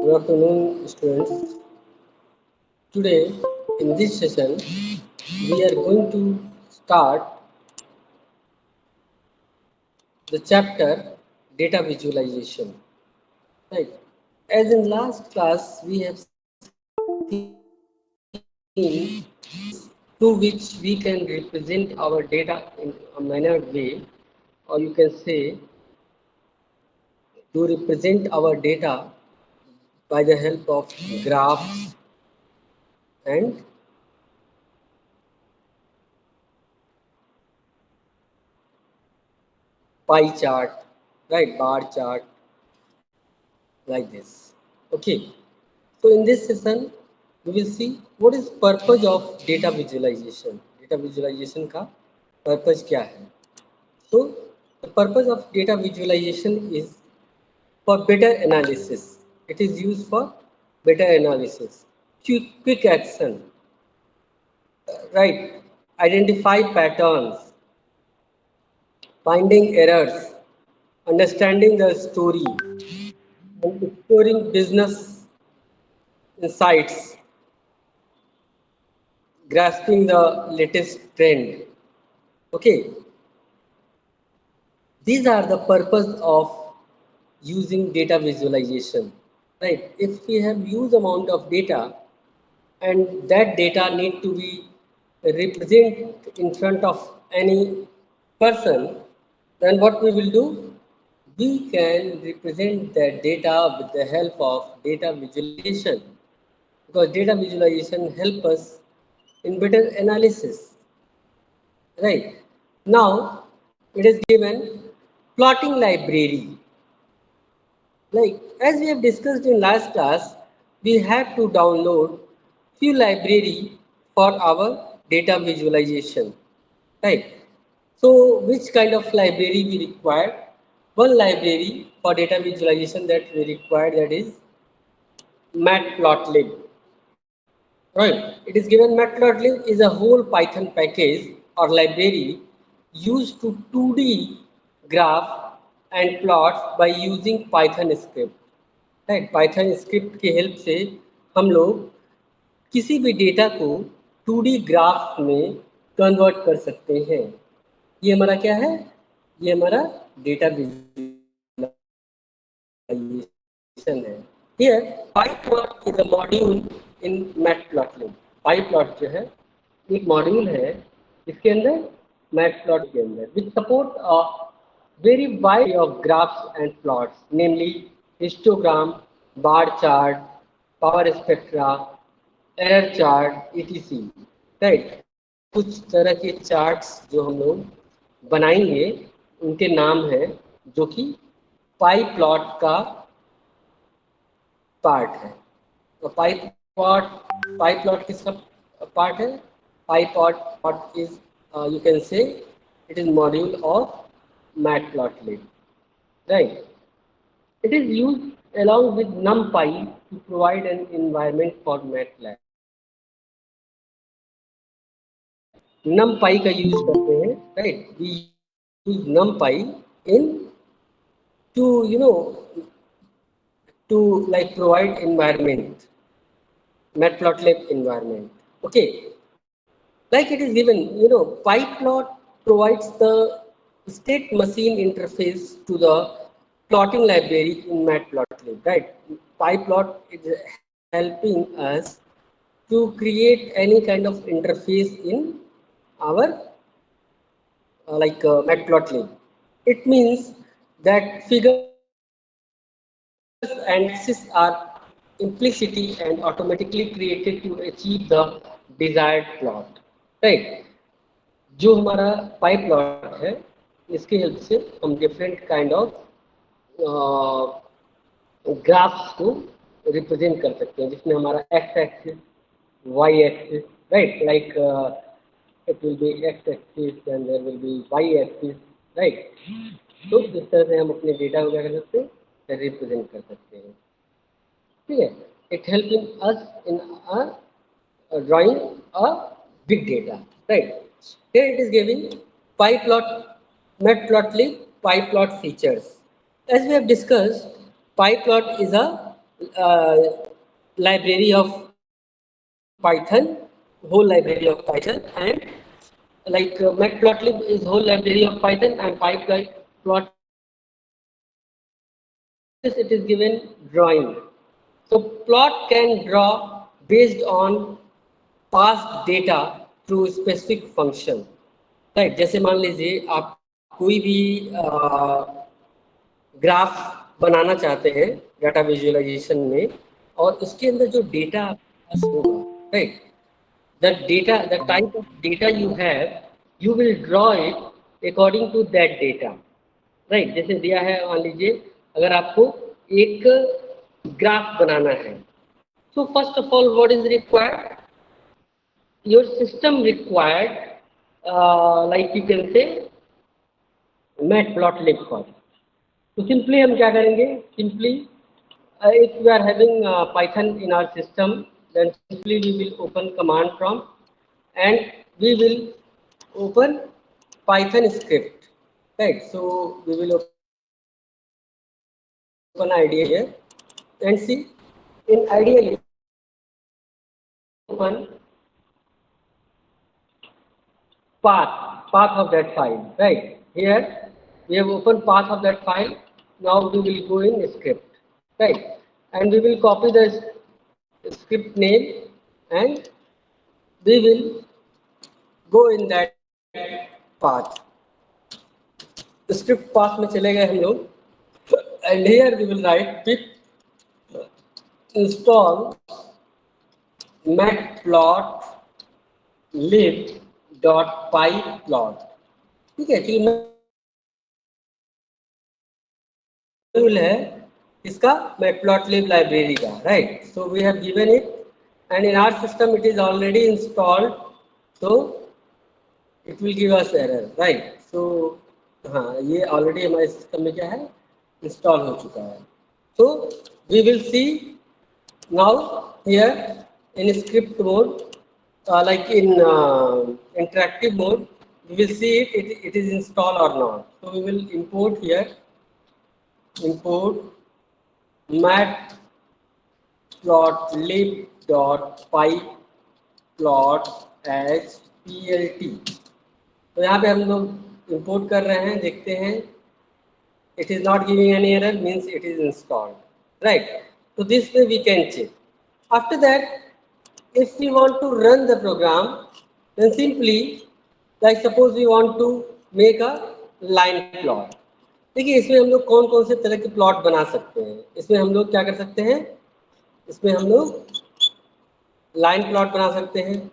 Good afternoon, students. Today, in this session, we are going to start the chapter data visualization. Right. As in last class, we have seen ways through which we can represent our data in a mannered way, or you can say to represent our data by the help of graphs and pie chart, right, bar chart, like this. Okay, so in this session, we will see what is purpose of data visualization. Data visualization का purpose क्या है? So the purpose of data visualization is for better analysis. It is used for better analysis, quick action, right? Identify patterns, finding errors, understanding the story, and exploring business insights, grasping the latest trend. Okay, these are the purpose of using data visualization, right? If we have huge amount of data and that data need to be represent in front of any person, then what we will do? We can represent that data with the help of data visualization, because data visualization help us in better analysis. Right. Now it is given plotting library. Like as we have discussed in last class, we have to download few library for our data visualization. Right. So which kind of library we require? One library for data visualization that we require, that is matplotlib. Right. It is given matplotlib is a whole Python package or library used to 2D graph and plots by using Python script. Right. Python script की help से हम लोग किसी भी data को 2D graph में convert कर सकते हैं. ये हमारा क्या है? ये हमारा डेटा visualization है. Here, PyPlot is a module in Matplotlib. PyPlot जो है एक मॉड्यूल है इसके अंदर, मैटप्लॉट के अंदर, which support a very wide array of graphs and plots, namely histogram, bar chart, power spectra, error chart, etc. Right? कुछ तरह के चार्ट्स जो हम लोग बनाएंगे उनके नाम है, जो कि पाई प्लॉट का पार्ट है. तो पाई प्लॉट किसका पार्ट है? Pyplot is, you can say it is module of Matplotlib. Right. It is used along with NumPy to provide an environment for MATLAB. NumPy का यूज करते हैं, right. We use NumPy in to to like provide environment, Matplotlib environment. Okay, like it is given, PyPlot provides the state machine interface to the plotting library in Matplotlib, right? PyPlot is helping us to create any kind of interface in our Matplotlib. It means that figures and axes are implicitly and automatically created to achieve the desired plot. Right? जो हमारा पाई plot है इसके help से हम different kind of graphs को represent कर सकते हैं, जिसमें हमारा X axis, Y axis, right, like it will be x axis and there will be y axis, right? तो इस तरह से हम अपने डेटा को क्या कर सकते हैं, रिप्रेजेंट कर सकते हैं. ठीक है. It help in us in drawing a big data, right? Here it is giving pyplot, matplotlib pyplot features. As we have discussed, pyplot is a library of Python, whole library of Python, and like matplotlib is whole library of Python, and pyplot it is given drawing. So plot can draw based on past data through specific function, right? जैसे मान लीजिए आप कोई भी graph बनाना चाहते हैं data visualisation में, और उसके अंदर जो डेटा होगा, right, the data, the type of data you have, you will draw it according to that data, right? जैसे दिया है, मान लीजिए अगर आपको एक ग्राफ बनाना है, so first of all what is required, your system required, like you can say matplotlib for it. तो सिंपली हम क्या करेंगे, simply if we are having Python in our system, then simply we will open command prompt and we will open Python script, right? So we will open IDEA here and see in IDEA open path of that file, right? Here we have opened path of that file. Now we will go in script, right? And we will copy the script name and we will go in that path. Script path में चले गए हम लोग, and here we will write pip install matplotlib.pyplot. ठीक है, कि manual है इसका matplotlib लाइब्रेरी का, right? So we have given it and in our system it is already installed, so it will give us error, right? So हाँ, ये already हमारे system में क्या है, इंस्टॉल हो चुका है. So we will see now here in script mode, like in interactive mode, we will see it is installed or not. So we will import here, import matplotlib.pyplot as plt. तो यहाँ पे हम लोग import कर रहे हैं, देखते हैं it is not giving any error, means it is installed, right? So this way we can check. After that, if we want to run the program, then simply, like suppose we want to make a line plot. देखिए इसमें हम लोग कौन कौन से तरह के plot बना सकते हैं. इसमें हम लोग क्या कर सकते हैं, इसमें हम लोग लाइन प्लॉट बना सकते हैं,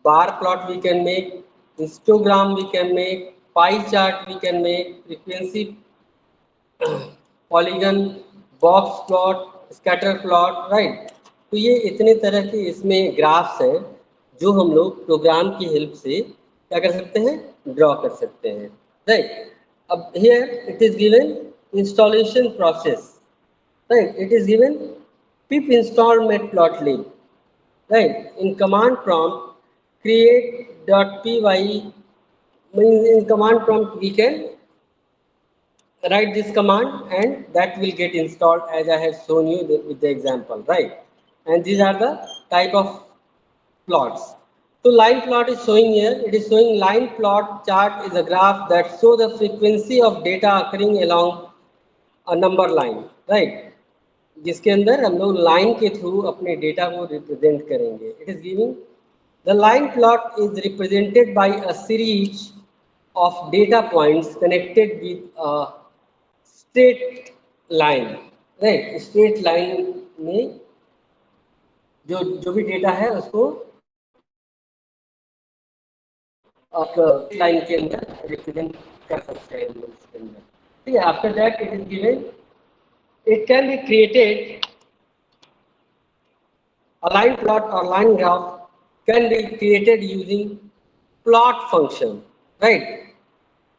bar plot we can make, histogram we can make, pie chart we can make, frequency polygon, box plot, scatter plot, right? तो ये इतने तरह के इसमें ग्राफ्स हैं जो हम लोग प्रोग्राम की हेल्प से क्या कर सकते हैं, ड्रॉ कर सकते हैं, राइट? अब here it is given installation process, right? It is given pip install matplotlib, right? In command prompt create.py, means in command prompt we can write this command and that will get installed as I have shown you with the example, right? And these are the type of plots. So line plot is showing here, it is showing line plot chart is a graph that show the frequency of data occurring along a number line, right? जिसके अंदर हम लोग line के through अपने data को represent करेंगे. It is giving the line plot is represented by a series of data points connected with a straight line, right? Straight line में जो भी डेटा है उसको आप लाइन के अंदर रिप्रेजेंट कर सकते हैं इसके अंदर. ठीक है, after that it is given it can be created, a line plot or line graph can be created using plot function, right?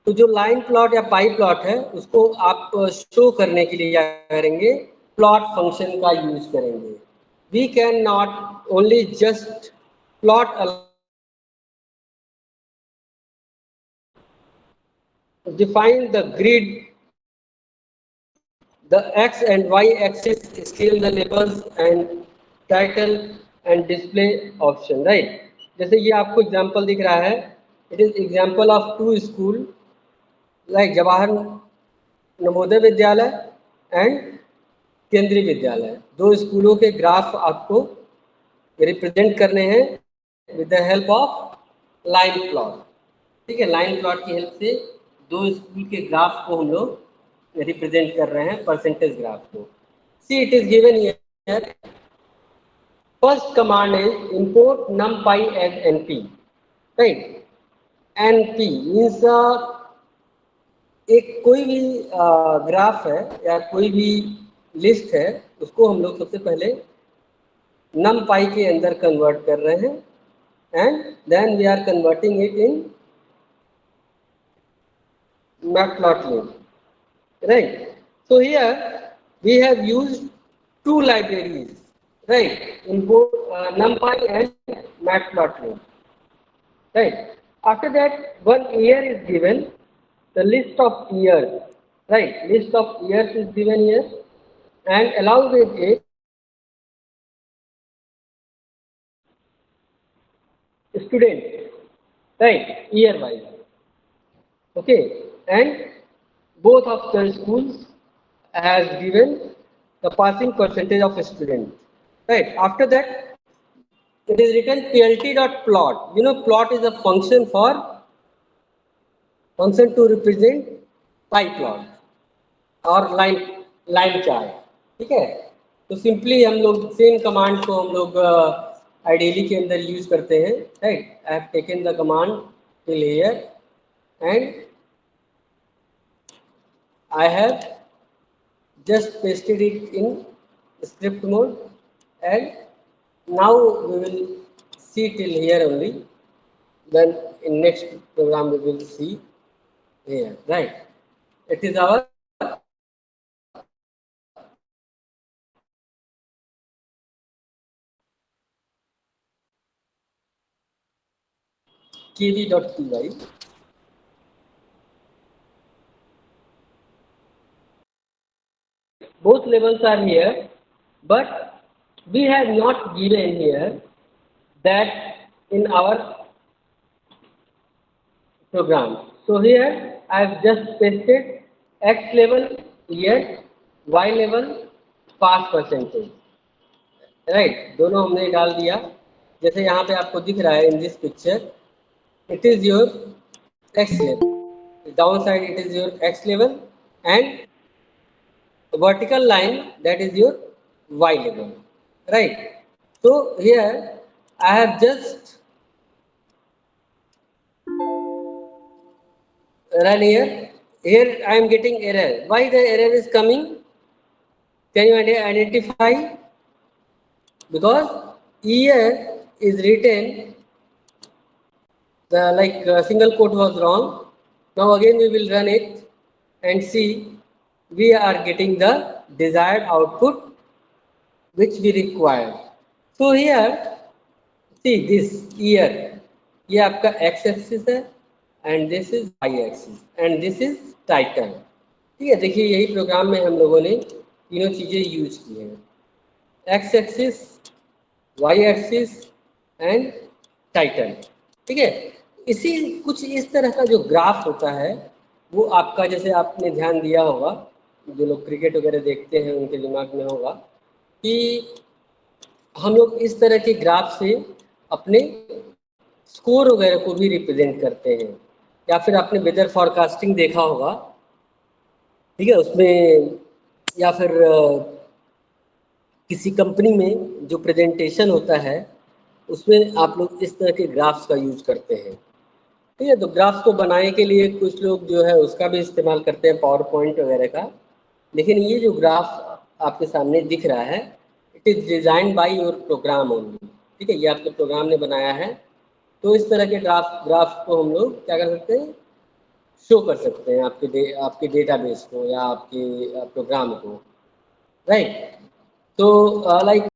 तो जो लाइन प्लॉट या पाई प्लॉट है उसको आप शो करने के लिए क्या करेंगे, प्लॉट फंक्शन का यूज करेंगे. We can not only just plot define the grid, the x and y axis scale the labels and title and display option, right? जैसे ये आपको एग्जांपल दिख रहा है, it is example of two school like Jawahar Navodaya Vidyalaya and केंद्रीय विद्यालय, दो स्कूलों के ग्राफ आपको रिप्रेजेंट करने हैं with the help of line plot. ठीक है, लाइन प्लॉट की हेल्प से दो स्कूल के ग्राफ को हम लोग रिप्रेजेंट कर रहे हैं, परसेंटेज ग्राफ को। See it is given here, first command is import numpy as np, right? np means एक कोई भी ग्राफ है या कोई भी लिस्ट है, उसको हम लोग सबसे पहले numpy के अंदर कन्वर्ट कर रहे हैं and then we are converting it in matplotlib, right? So here we have used two libraries, right? Import numpy and matplotlib, right? After that, one year is given, the list of years, right? List of years is given here and allow with it student, right? Year wise, okay, and both of the schools has given the passing percentage of students, right? After that, it is written plt.plot. You know, plot is a function to represent pie plot or line chart, ठीक है? तो simply हम लोग same command को हम लोग ideally के अंदर यूज करते हैं, right? I have taken the command till here and I have just pasted it in script mode, and now we will see till here only, then in next program we will see here, right? It is our kv.py. Both levels are here, but we have not given here that in our program. So here I have just pasted x level year, y level pass percentage, right? दोनों हमने डाल दिया। जैसे यहाँ पे आपको दिख रहा है in this picture, it is your x level, downside it is your x level, and vertical line that is your y level, right? So here I have just run here. Here I am getting error. Why the error is coming? Can you identify? Because year is written, the single quote was wrong. Now again we will run it and see we are getting the desired output which we require. So here see this year, ये आपका x axis है and this is y axis and this is title, ठीक है? देखिए यही programme में हम लोगों ने तीनों चीजें यूज की हैं, x axis, y axis and title, ठीक है? इसी कुछ इस तरह का जो ग्राफ होता है वो आपका, जैसे आपने ध्यान दिया होगा, जो लोग क्रिकेट वगैरह देखते हैं उनके दिमाग में होगा कि हम लोग इस तरह के ग्राफ से अपने स्कोर वगैरह को भी रिप्रेजेंट करते हैं, या फिर आपने वेदर फॉरकास्टिंग देखा होगा, ठीक है? उसमें या फिर किसी कंपनी में जो प्रेजेंटेशन होता है उसमें आप लोग इस तरह के ग्राफ्स का यूज करते हैं, ठीक है? तो ग्राफ्स को बनाने के लिए कुछ लोग जो है उसका भी इस्तेमाल करते हैं, पावर पॉइंट वगैरह का, लेकिन ये जो ग्राफ आपके सामने दिख रहा है it is design by your program only, ठीक है? ये आपके प्रोग्राम ने बनाया है। तो इस तरह के ग्राफ को हम लोग क्या कर सकते हैं, शो कर सकते हैं आपके डेटाबेस को या आपके प्रोग्राम को, राइट? तो लाइक